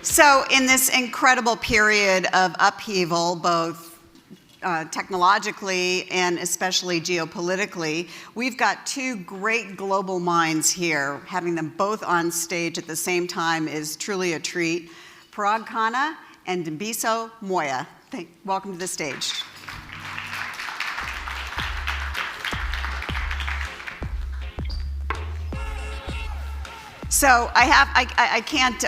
So in this incredible period of upheaval, both technologically and especially geopolitically, we've got two great global minds here. Having them both on stage at the same time is truly a treat. Parag Khanna and Dambisa Moyo. Welcome to the stage. So I can't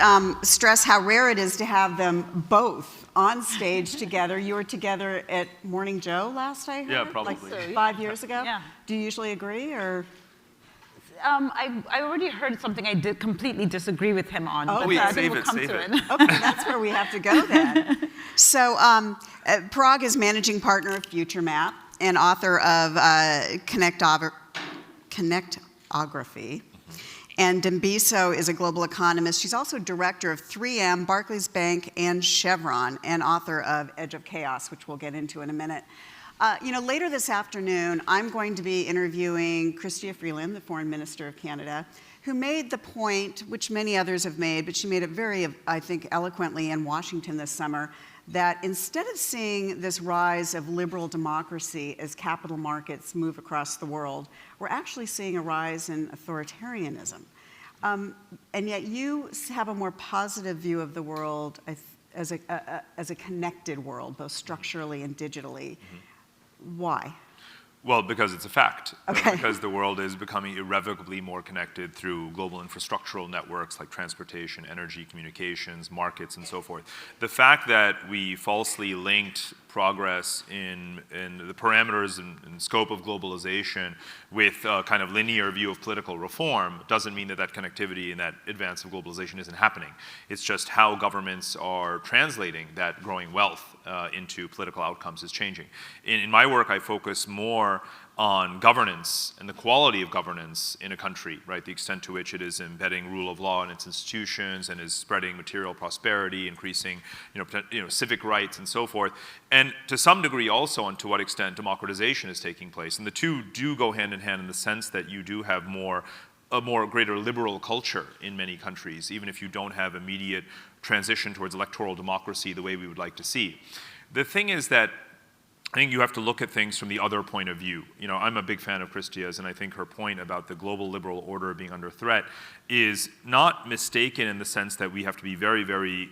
stress how rare it is to have them both on stage together. You were together at Morning Joe last, I heard? Yeah, probably. Like 5 years ago? Yeah. Do you usually agree, or? I already heard something I did completely disagree with him on. Oh, but wait, I think save we'll it, come save to it. it. Okay, that's where we have to go then. So Parag is managing partner of FutureMap and author of Connectography. And Dambisa is a global economist. She's also director of 3M, Barclays Bank, and Chevron, and author of Edge of Chaos, which we'll get into in a minute. Later this afternoon, I'm going to be interviewing Chrystia Freeland, the Foreign Minister of Canada, who made the point, which many others have made, but she made it very, I think, eloquently in Washington this summer, that instead of seeing this rise of liberal democracy as capital markets move across the world, we're actually seeing a rise in authoritarianism. And yet you have a more positive view of the world as a connected world, both structurally and digitally. Mm-hmm. Why? Well, because it's a fact. Okay. Because the world is becoming irrevocably more connected through global infrastructural networks like transportation, energy, communications, markets, and so forth. The fact that we falsely linked progress in the parameters and scope of globalization with a kind of linear view of political reform doesn't mean that connectivity and that advance of globalization isn't happening. It's just how governments are translating that growing wealth into political outcomes is changing. In my work, I focus more on governance and the quality of governance in a country, right? The extent to which it is embedding rule of law in its institutions and is spreading material prosperity, increasing, civic rights and so forth. And to some degree also on to what extent democratization is taking place. And the two do go hand in hand in the sense that you do have a greater liberal culture in many countries, even if you don't have immediate transition towards electoral democracy the way we would like to see. The thing is that I think you have to look at things from the other point of view. I'm a big fan of Chrystia's, and I think her point about the global liberal order being under threat is not mistaken in the sense that we have to be very, very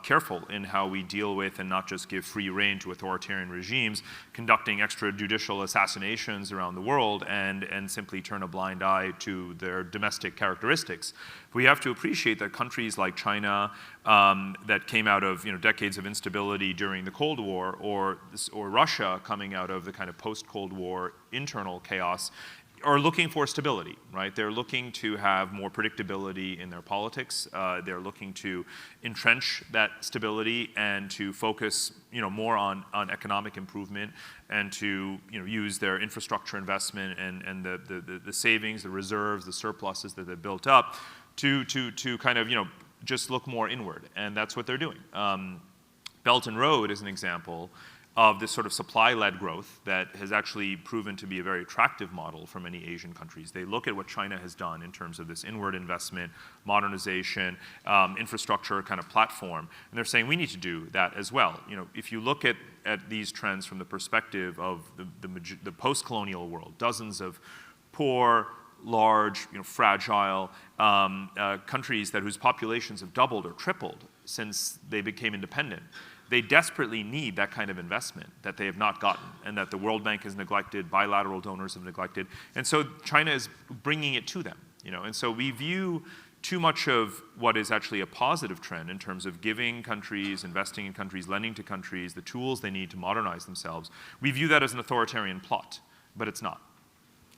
careful in how we deal with and not just give free rein to authoritarian regimes, conducting extrajudicial assassinations around the world and simply turn a blind eye to their domestic characteristics. We have to appreciate that countries like China, that came out of decades of instability during the Cold War, or Russia coming out of the kind of post-Cold War internal chaos, are looking for stability, right? They're looking to have more predictability in their politics. They're looking to entrench that stability and to focus, more on economic improvement and to, use their infrastructure investment and the savings, the reserves, the surpluses that they've built up to kind of, just look more inward. And that's what they're doing. Belt and Road is an example of this sort of supply-led growth that has actually proven to be a very attractive model for many Asian countries. They look at what China has done in terms of this inward investment, modernization, infrastructure kind of platform, and they're saying we need to do that as well. If you look at these trends from the perspective of the post-colonial world, dozens of poor, large, fragile countries whose populations have doubled or tripled since they became independent. They desperately need that kind of investment that they have not gotten and that the World Bank has neglected, bilateral donors have neglected. And so China is bringing it to them. And so we view too much of what is actually a positive trend in terms of giving countries, investing in countries, lending to countries the tools they need to modernize themselves. We view that as an authoritarian plot, but it's not.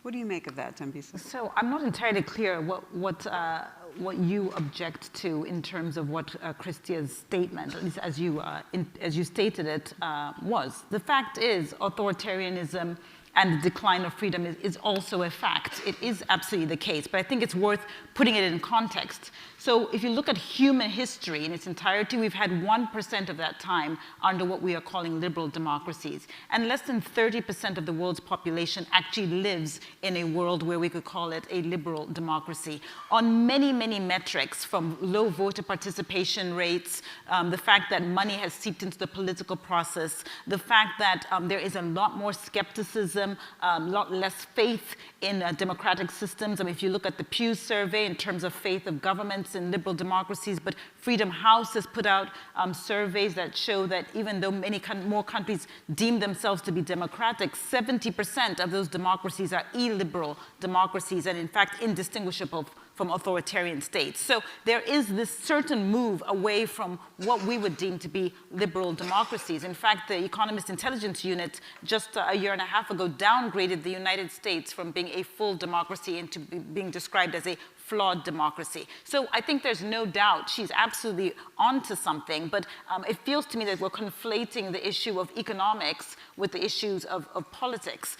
What do you make of that, Dambisa? So I'm not entirely clear what you object to in terms of what Chrystia's statement, at least as you stated it, was. The fact is, authoritarianism and the decline of freedom is also a fact. It is absolutely the case. But I think it's worth putting it in context. So if you look at human history in its entirety, we've had 1% of that time under what we are calling liberal democracies. And less than 30% of the world's population actually lives in a world where we could call it a liberal democracy. On many, many metrics, from low voter participation rates, the fact that money has seeped into the political process, the fact that there is a lot more skepticism, a lot less faith in democratic systems. I mean, if you look at the Pew survey in terms of faith of governments in liberal democracies, but Freedom House has put out surveys that show that even though many more countries deem themselves to be democratic, 70% of those democracies are illiberal democracies, and in fact indistinguishable from authoritarian states. So there is this certain move away from what we would deem to be liberal democracies. In fact, the Economist Intelligence Unit just a year and a half ago downgraded the United States from being a full democracy into being described as a flawed democracy. So I think there's no doubt she's absolutely onto something, but it feels to me that we're conflating the issue of economics with the issues of politics.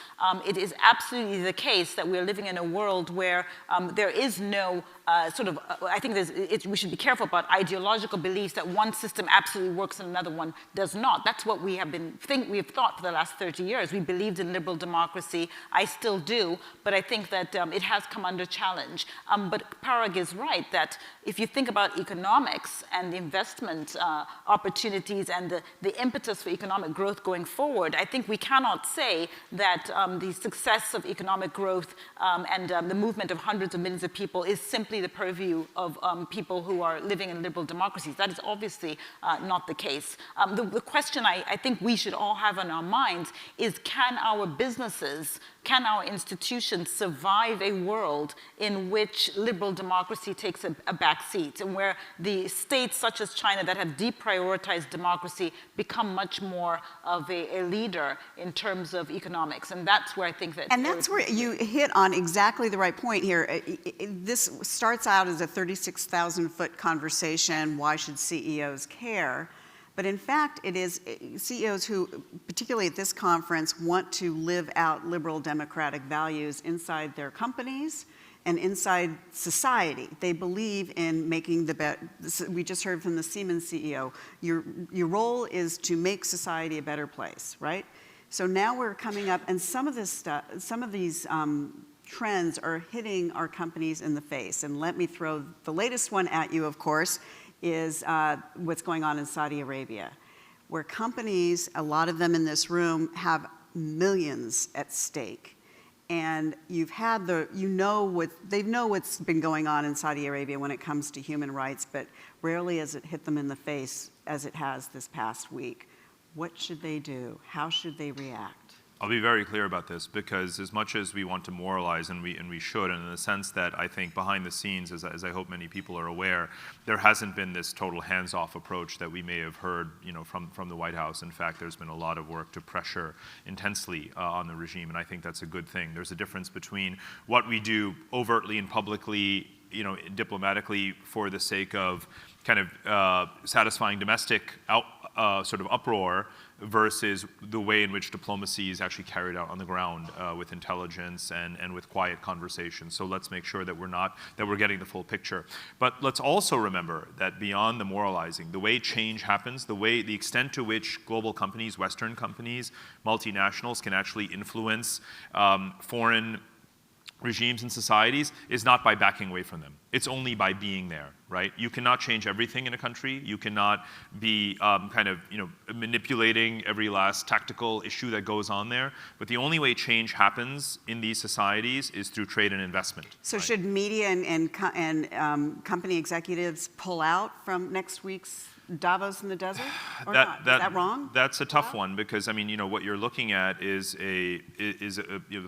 It is absolutely the case that we're living in a world where there is no I think we should be careful about ideological beliefs that one system absolutely works and another one does not. That's what we have thought for the last 30 years. We believed in liberal democracy. I still do, but I think that it has come under challenge. But Parag is right that if you think about economics and investment opportunities and the impetus for economic growth going forward, I think we cannot say that the success of economic growth and the movement of hundreds of millions of people is simply the purview of people who are living in liberal democracies. That is obviously not the case. The question I think we should all have on our minds is, can our businesses, can our institutions survive a world in which liberal democracy takes a back seat, and where the states such as China that have deprioritized democracy become much more of a leader in terms of economics? And that's where I think that... And that's where you hit on exactly the right point here. This starts out as a 36,000-foot conversation, why should CEOs care? But in fact, it is CEOs who, particularly at this conference, want to live out liberal democratic values inside their companies and inside society. They believe in making the bet. We just heard from the Siemens CEO. Your role is to make society a better place, right? So now we're coming up, and some of this stuff, some of these trends are hitting our companies in the face. And let me throw the latest one at you, of course, is what's going on in Saudi Arabia, where companies, a lot of them in this room, have millions at stake. And you've had they know what's been going on in Saudi Arabia when it comes to human rights, but rarely has it hit them in the face as it has this past week. What should they do? How should they react? I'll be very clear about this, because as much as we want to moralize, and we should, and in the sense that I think behind the scenes, as I hope many people are aware, there hasn't been this total hands-off approach that we may have heard, from the White House. In fact, there's been a lot of work to pressure intensely on the regime, and I think that's a good thing. There's a difference between what we do overtly and publicly, diplomatically, for the sake of kind of satisfying domestic sort of uproar, versus the way in which diplomacy is actually carried out on the ground with intelligence and with quiet conversations. So let's make sure that we're getting the full picture. But let's also remember that beyond the moralizing, the way change happens, the extent to which global companies, Western companies, multinationals can actually influence foreign regimes and societies is not by backing away from them. It's only by being there, right? You cannot change everything in a country. You cannot be manipulating every last tactical issue that goes on there. But the only way change happens in these societies is through trade and investment. So should media and company executives pull out from next week's Davos in the desert, or not? Is that wrong? That's a tough one, because what you're looking at is the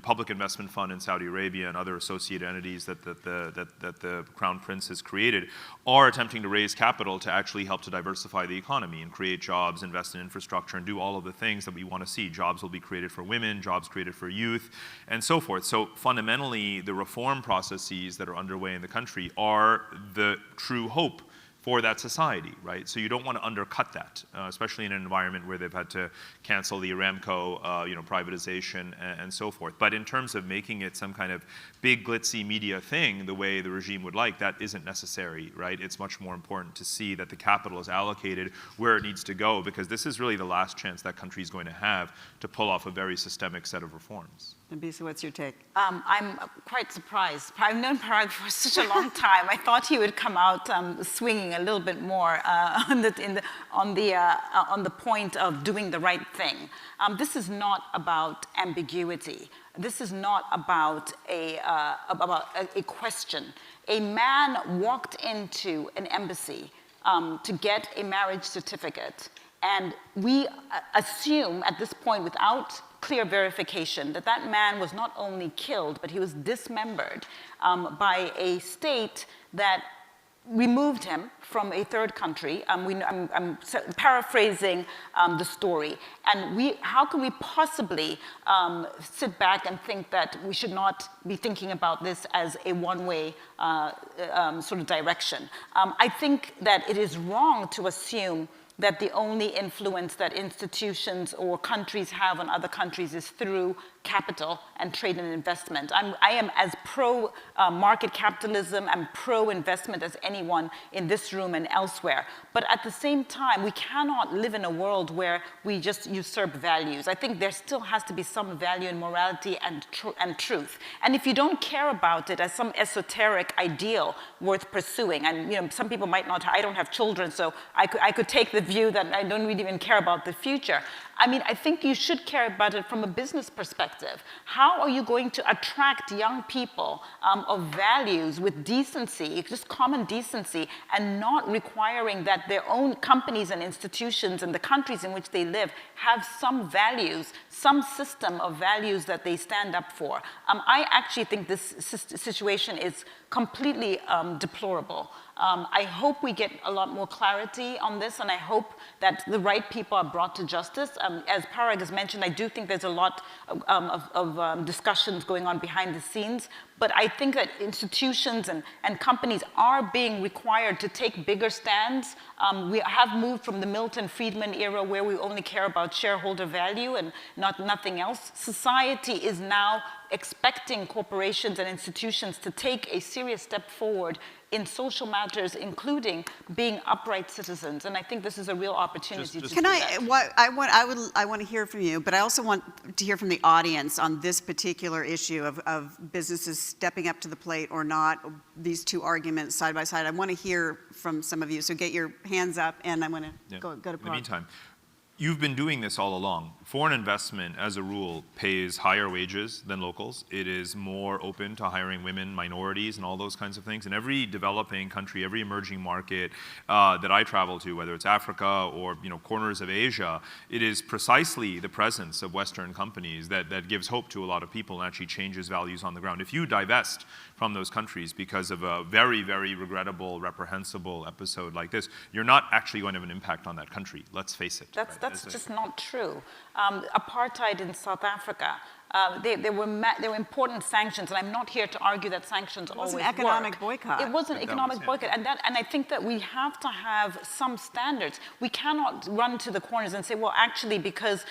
public investment fund in Saudi Arabia and other associated entities that the Crown Prince has created are attempting to raise capital to actually help to diversify the economy and create jobs, invest in infrastructure, and do all of the things that we want to see. Jobs will be created for women, jobs created for youth, and so forth. So fundamentally, the reform processes that are underway in the country are the true hope for that society, right? So you don't want to undercut that, especially in an environment where they've had to cancel the Aramco, privatization and so forth. But in terms of making it some kind of big glitzy media thing, the way the regime would like, that isn't necessary, right? It's much more important to see that the capital is allocated where it needs to go, because this is really the last chance that country is going to have to pull off a very systemic set of reforms. Dambisa, what's your take? I'm quite surprised. I've known Parag for such a long time. I thought he would come out swinging a little bit more on the point of doing the right thing. This is not about ambiguity. This is not about a question. A man walked into an embassy to get a marriage certificate, and we assume at this point, without clear verification, that that man was not only killed, but he was dismembered by a state that removed him from a third country. I'm paraphrasing the story. And how can we possibly sit back and think that we should not be thinking about this as a one-way sort of direction? I think that it is wrong to assume that the only influence that institutions or countries have on other countries is through capital and trade and investment. I am as pro-market capitalism and pro-investment as anyone in this room and elsewhere. But at the same time, we cannot live in a world where we just usurp values. I think there still has to be some value in morality and truth. And if you don't care about it as some esoteric ideal worth pursuing, and some people might not, I don't have children, so I could take the view that I don't really even care about the future. I think you should care about it from a business perspective. How are you going to attract young people of values with decency, just common decency, and not requiring that their own companies and institutions and the countries in which they live have some values, some system of values that they stand up for? I actually think this situation is completely deplorable. I hope we get a lot more clarity on this, and I hope that the right people are brought to justice. As Parag has mentioned, I do think there's a lot of discussions going on behind the scenes, but I think that institutions and companies are being required to take bigger stands. We have moved from the Milton Friedman era where we only care about shareholder value and nothing else. Society is now expecting corporations and institutions to take a serious step forward in social matters, including being upright citizens. And I think this is a real opportunity to do that. I want to hear from you, but I also want to hear from the audience on this particular issue of businesses stepping up to the plate or not, these two arguments side by side. I want to hear from some of you, so get your hands up, and I want to go to Parag. In the meantime, you've been doing this all along. Foreign investment, as a rule, pays higher wages than locals. It is more open to hiring women, minorities, and all those kinds of things. In every developing country, every emerging market that I travel to, whether it's Africa or corners of Asia, it is precisely the presence of Western companies that gives hope to a lot of people and actually changes values on the ground. If you divest from those countries because of a very, very regrettable, reprehensible episode like this, you're not actually going to have an impact on that country. Let's face it. That's just not true. Apartheid in South Africa, there were important sanctions, and I'm not here to argue that sanctions always work. It was an economic boycott. It was an economic boycott, and I think that we have to have some standards. We cannot run to the corners and say, well, actually, because,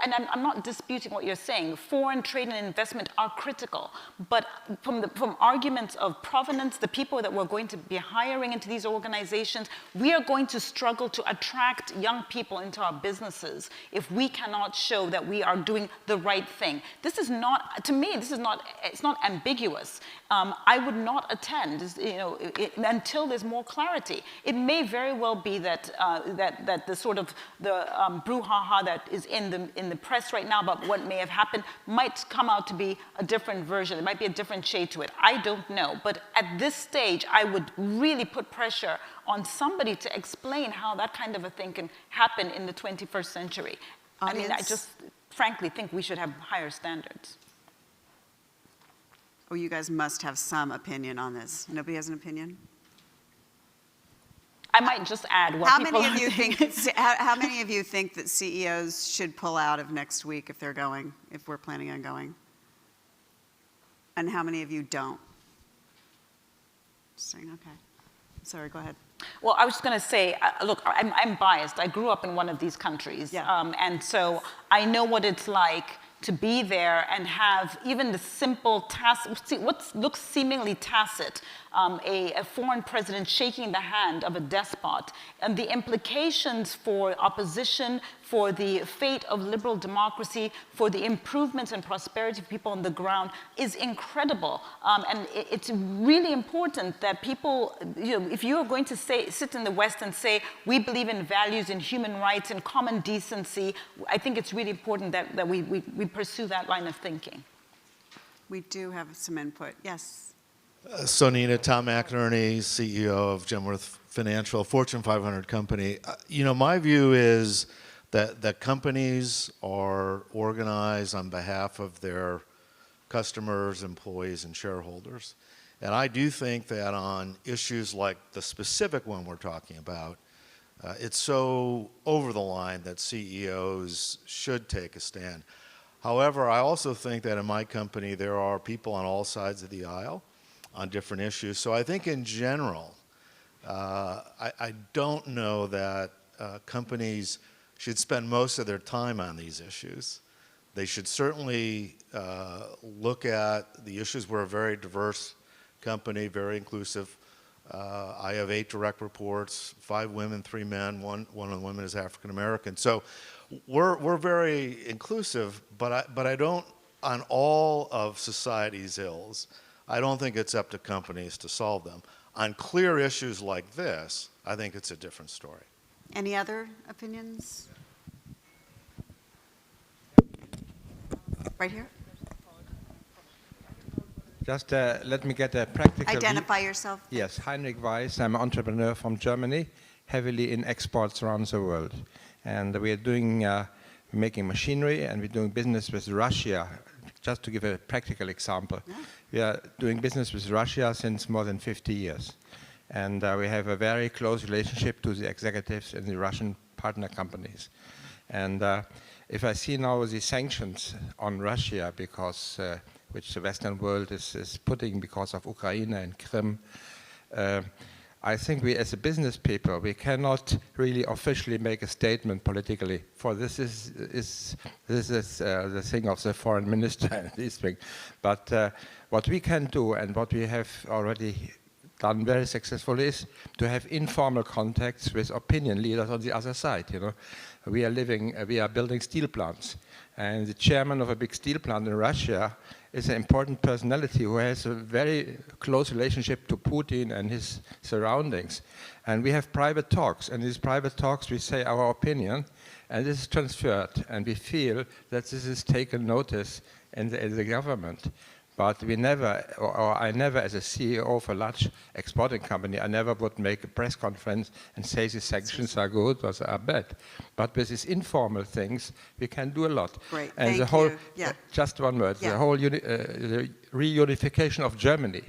and I'm not disputing what you're saying, foreign trade and investment are critical, but from arguments of provenance, the people that we're going to be hiring into these organizations, we are going to struggle to attract young people into our businesses if we cannot show that we are doing the right thing. This is not, to me, it's not ambiguous. I would not attend, until there's more clarity. It may very well be that that the sort of the brouhaha that is in the press right now about what may have happened might come out to be a different version. It might be a different shade to it. I don't know. But at this stage, I would really put pressure on somebody to explain how that kind of a thing can happen in the 21st century. I just frankly think we should have higher standards. Oh, you guys must have some opinion on this. Nobody has an opinion? I might just add what how people many of you thinking. how many of you think that CEOs should pull out of next week if we're planning on going? And how many of you don't? Interesting, okay. Sorry, go ahead. Well, I was just going to say, look, I'm biased. I grew up in one of these countries. Yeah. And so I know what it's like to be there and have even the simple what looks seemingly tacit, a foreign president shaking the hand of a despot, and the implications for opposition, for the fate of liberal democracy, for the improvements and prosperity of people on the ground is incredible. And it's really important that people, if you are going to sit in the West and say, we believe in values and human rights and common decency, I think it's really important that we pursue that line of thinking. We do have some input. Yes. Sonina, Tom McInerney, CEO of Genworth Financial, Fortune 500 company. My view is that companies are organized on behalf of their customers, employees, and shareholders. And I do think that on issues like the specific one we're talking about, it's so over the line that CEOs should take a stand. However, I also think that in my company, there are people on all sides of the aisle on different issues. So I think in general, I don't know that companies should spend most of their time on these issues. They should certainly look at the issues. We're a very diverse company, very inclusive. I have 8 direct reports, 5 women, 3 men. One of the women is African American. So we're very inclusive, but I don't, on all of society's ills, I don't think it's up to companies to solve them. On clear issues like this, I think it's a different story. Any other opinions? Right here. Just let me get a practical Identify yourself. Yes, Heinrich Weiss. I'm an entrepreneur from Germany, heavily in exports around the world. And we are making machinery, and we're doing business with Russia. Just to give a practical example, we are doing business with Russia since more than 50 years. And we have a very close relationship to the executives in the Russian partner companies. And if I see now the sanctions on Russia, because which the Western world is putting because of Ukraine and Crimea, I think we, as a business people, we cannot really officially make a statement politically. For this is the thing of the foreign minister and these things. But what we can do, and what we have already done very successfully, is to have informal contacts with opinion leaders on the other side. We are building steel plants, and the chairman of a big steel plant in Russia is an important personality who has a very close relationship to Putin and his surroundings. And we have private talks, and in these private talks we say our opinion, and this is transferred, and we feel that this is taken notice in the government. But we never, or I never, as a CEO of a large exporting company, I never would make a press conference and say the sanctions are good or are bad. But with these informal things, we can do a lot. Great, And thank the whole, you. Yeah. just one word, Yeah. the whole the reunification of Germany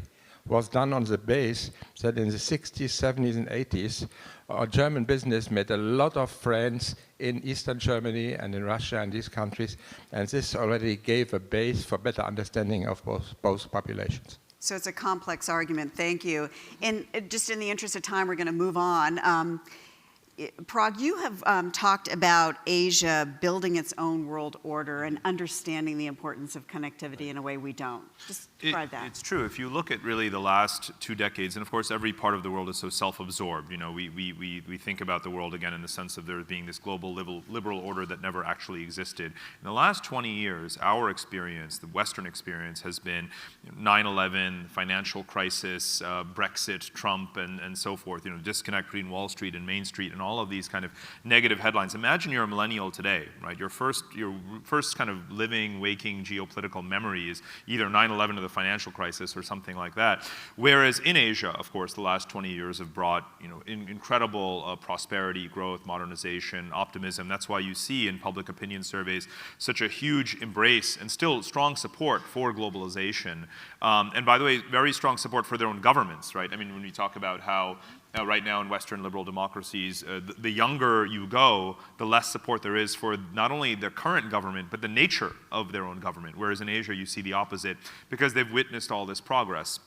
was done on the base that in the 60s, 70s, and 80s, our German business made a lot of friends in Eastern Germany and in Russia and these countries, and this already gave a base for better understanding of both populations. So it's a complex argument. Thank you. And just in the interest of time, we're going to move on. Parag, you have talked about Asia building its own world order and understanding the importance of connectivity in a way we don't. Just describe that. It's true. If you look at really the last 2 decades, and of course every part of the world is so self-absorbed. We think about the world again in the sense of there being this global liberal order that never actually existed. In the last 20 years, our experience, the Western experience, has been 9/11, financial crisis, Brexit, Trump, and so forth. Disconnect between Wall Street and Main Street, and all of these kind of negative headlines. Imagine you're a millennial today, right? Your first kind of living, waking geopolitical memory is either 9/11 or the financial crisis or something like that. Whereas in Asia, of course, the last 20 years have brought incredible prosperity, growth, modernization, optimism. That's why you see in public opinion surveys such a huge embrace and still strong support for globalization. And by the way, very strong support for their own governments, right? I mean, when we talk about how right now in Western liberal democracies, the younger you go, the less support there is for not only their current government, but the nature of their own government. Whereas in Asia, you see the opposite because they've witnessed all this progress.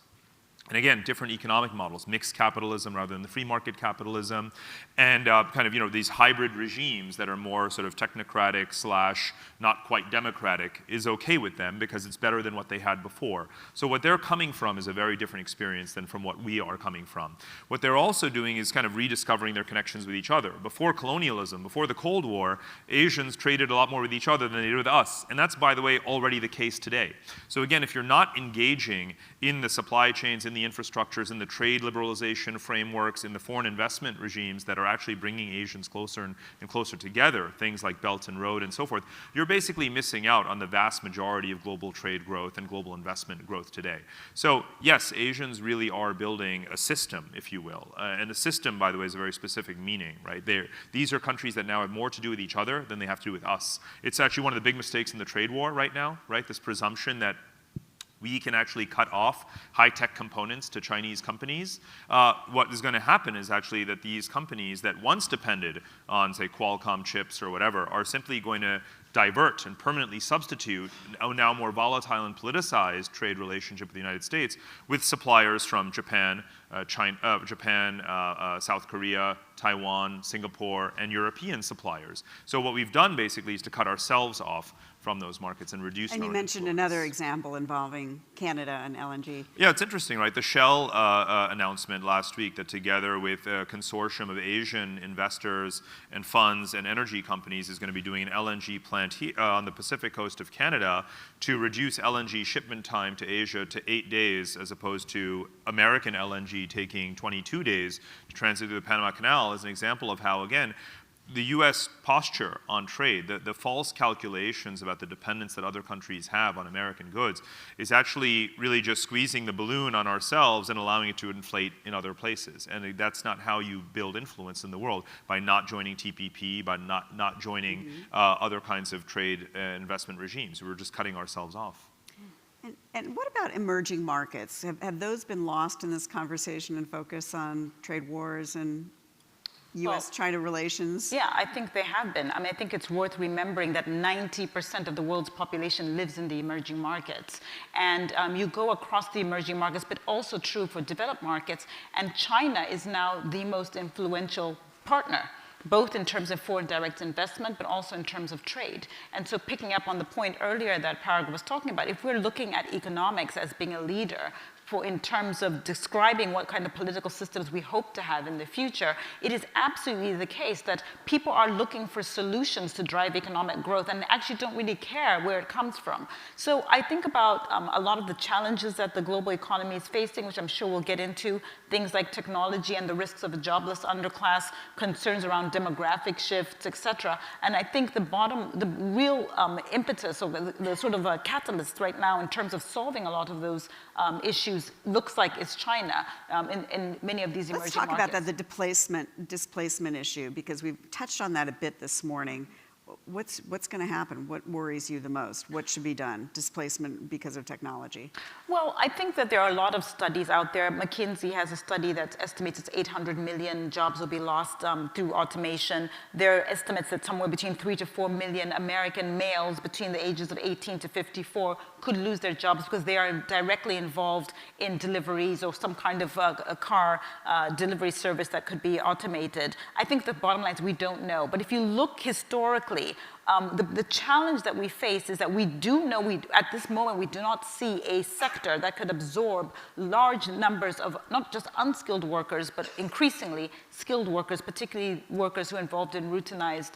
And again, different economic models, mixed capitalism rather than the free market capitalism, and kind of, these hybrid regimes that are more sort of technocratic slash not quite democratic is okay with them because it's better than what they had before. So what they're coming from is a very different experience than from what we are coming from. What they're also doing is kind of rediscovering their connections with each other. Before colonialism, before the Cold War, Asians traded a lot more with each other than they did with us. And that's, by the way, already the case today. So again, if you're not engaging in the supply chains, in the infrastructures, in the trade liberalization frameworks, in the foreign investment regimes that are actually bringing Asians closer and closer together, things like Belt and Road and so forth, you're basically missing out on the vast majority of global trade growth and global investment growth today. So yes, Asians really are building a system, if you will. And the system, by the way, is a very specific meaning, right? These are countries that now have more to do with each other than they have to do with us. It's actually one of the big mistakes in the trade war right now, right? This presumption that we can actually cut off high-tech components to Chinese companies. What is going to happen is actually that these companies that once depended on, say, Qualcomm chips or whatever, are simply going to divert and permanently substitute a now more volatile and politicized trade relationship with the United States with suppliers from Japan, South Korea, Taiwan, Singapore, and European suppliers. So what we've done basically is to cut ourselves off from those markets and reduce our And you mentioned influence. another example involving Canada and LNG. Yeah, it's interesting, right? The Shell announcement last week that together with a consortium of Asian investors and funds and energy companies is going to be doing an LNG plant on the Pacific coast of Canada to reduce LNG shipment time to Asia to 8 days as opposed to American LNG taking 22 days to transit through the Panama Canal is an example of how, again, the U.S. posture on trade, the false calculations about the dependence that other countries have on American goods is actually really just squeezing the balloon on ourselves and allowing it to inflate in other places. And that's not how you build influence in the world, by not joining TPP, by not joining other kinds of trade and investment regimes. We're just cutting ourselves off. And what about emerging markets? Have those been lost in this conversation and focus on trade wars and U.S.-China relations? Yeah, I think they have been. I mean, I think it's worth remembering that 90% of the world's population lives in the emerging markets. And you go across the emerging markets, but also true for developed markets. And China is now the most influential partner, both in terms of foreign direct investment, but also in terms of trade. And so picking up on the point earlier that Parag was talking about, if we're looking at economics as being a leader, in terms of describing what kind of political systems we hope to have in the future, it is absolutely the case that people are looking for solutions to drive economic growth and actually don't really care where it comes from. So I think about a lot of the challenges that the global economy is facing, which I'm sure we'll get into, things like technology and the risks of a jobless underclass, concerns around demographic shifts, et cetera. And I think the real impetus or the sort of a catalyst right now in terms of solving a lot of those issues looks like it's China in many of these emerging markets. Let's talk about that, the displacement issue, because we've touched on that a bit this morning. What's going to happen? What worries you the most? What should be done? Displacement because of technology? Well, I think that there are a lot of studies out there. McKinsey has a study that estimates it's 800 million jobs will be lost through automation. There are estimates that somewhere between 3 to 4 million American males between the ages of 18 to 54 could lose their jobs because they are directly involved in deliveries or some kind of a car delivery service that could be automated. I think the bottom line is we don't know. But if you look historically, the challenge that we face is that we do know, at this moment, we do not see a sector that could absorb large numbers of not just unskilled workers, but increasingly skilled workers, particularly workers who are involved in routinized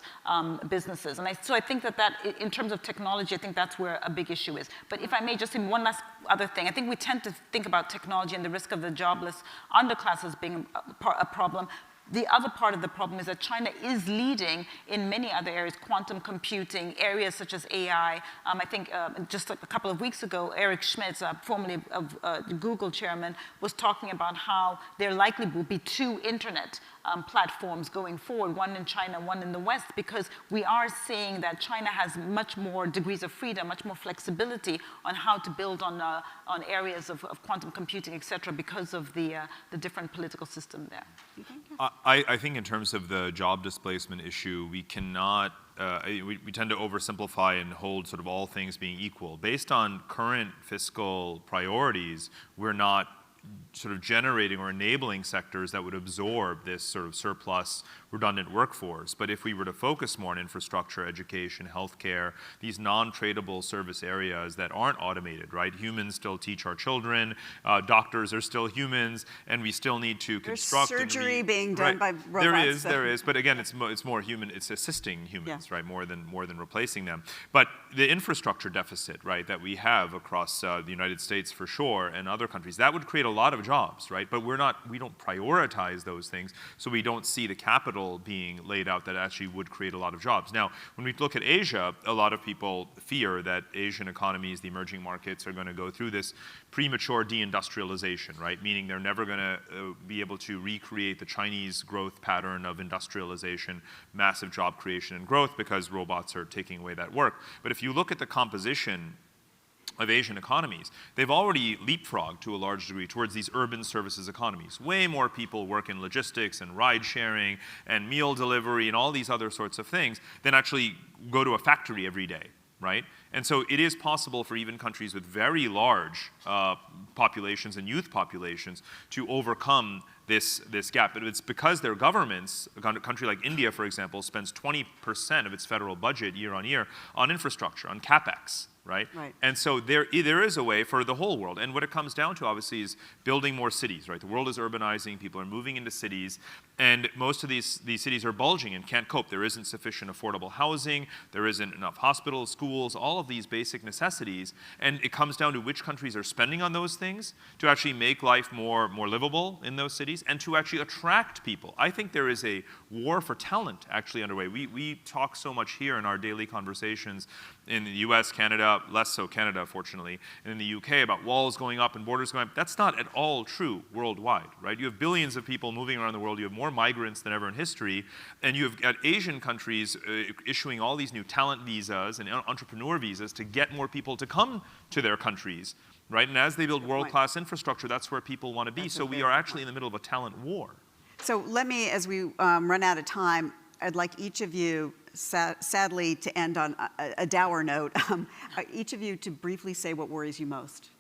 businesses. And so I think that in terms of technology, I think that's where a big issue is. But if I may just say one last other thing, I think we tend to think about technology and the risk of the jobless underclass as being a problem. The other part of the problem is that China is leading in many other areas, quantum computing, areas such as AI. I think just a couple of weeks ago, Eric Schmidt, formerly of Google chairman, was talking about how there likely will be 2 internet platforms going forward, one in China, one in the West, because we are seeing that China has much more degrees of freedom, much more flexibility on how to build on areas of quantum computing, et cetera, because of the different political system there. I think in terms of the job displacement issue, we cannot, we tend to oversimplify and hold sort of all things being equal. Based on current fiscal priorities, we're not sort of generating or enabling sectors that would absorb this sort of surplus redundant workforce. But if we were to focus more on infrastructure, education, healthcare, these non-tradable service areas that aren't automated, right? Humans still teach our children, doctors are still humans, and we still need to construct. There's surgery being right. done by robots. There is, but again, it's more human, it's assisting humans, Yeah. right? More than replacing them. But the infrastructure deficit, right, that we have across the United States for sure, and other countries, that would create a lot of jobs, right? But we don't prioritize those things, so we don't see the capital being laid out that actually would create a lot of jobs. Now, when we look at Asia, a lot of people fear that Asian economies, the emerging markets, are going to go through this premature deindustrialization, right? Meaning they're never going to be able to recreate the Chinese growth pattern of industrialization, massive job creation and growth, because robots are taking away that work. But if you look at the composition of Asian economies, they've already leapfrogged to a large degree towards these urban services economies. Way more people work in logistics and ride sharing and meal delivery and all these other sorts of things than actually go to a factory every day, right? And so it is possible for even countries with very large populations and youth populations to overcome this gap. But it's because their governments, a country like India, for example, spends 20% of its federal budget year on year on infrastructure, on capex. Right? And so there is a way for the whole world. And what it comes down to, obviously, is building more cities, right? The world is urbanizing, people are moving into cities, and most of these cities are bulging and can't cope. There isn't sufficient affordable housing, there isn't enough hospitals, schools, all of these basic necessities, and it comes down to which countries are spending on those things to actually make life more livable in those cities and to actually attract people. I think there is a war for talent actually underway. We talk so much here in our daily conversations in the US, Canada, less so Canada, fortunately, and in the UK about walls going up and borders going up. That's not at all true worldwide, right? You have billions of people moving around the world. You have more migrants than ever in history. And you have got Asian countries issuing all these new talent visas and entrepreneur visas to get more people to come to their countries, right? And as they build world-class infrastructure, that's where people want to be. So we are actually in the middle of a talent war. So let me, as we run out of time, I'd like each of you, sadly, to end on a dour note, each of you to briefly say what worries you most.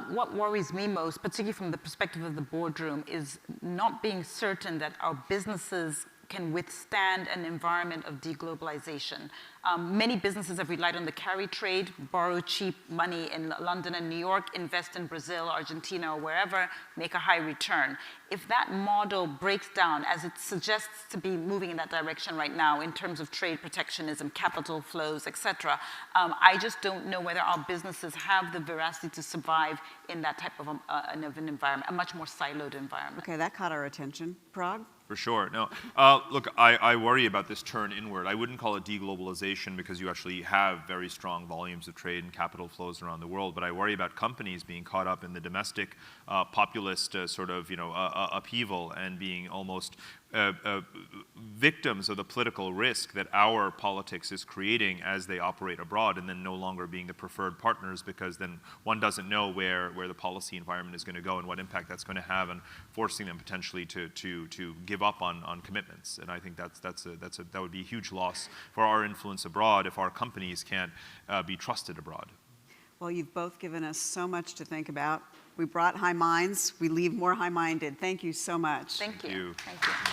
What worries me most, particularly from the perspective of the boardroom, is not being certain that our businesses can withstand an environment of deglobalization. Many businesses have relied on the carry trade, borrow cheap money in London and New York, invest in Brazil, Argentina, or wherever, make a high return. If that model breaks down, as it suggests to be moving in that direction right now in terms of trade protectionism, capital flows, et cetera, I just don't know whether our businesses have the veracity to survive in that type of an environment, a much more siloed environment. Okay, that caught our attention. Parag? For sure. No, look, I worry about this turn inward. I wouldn't call it deglobalization because you actually have very strong volumes of trade and capital flows around the world. But I worry about companies being caught up in the domestic populist sort of upheaval and being almost victims of the political risk that our politics is creating as they operate abroad, and then no longer being the preferred partners because then one doesn't know where the policy environment is going to go and what impact that's going to have, and forcing them potentially to give up on commitments. And I think that would be a huge loss for our influence abroad if our companies can't be trusted abroad. Well, you've both given us so much to think about. We brought high minds. We leave more high-minded. Thank you so much. Thank you. Thank you. Thank you.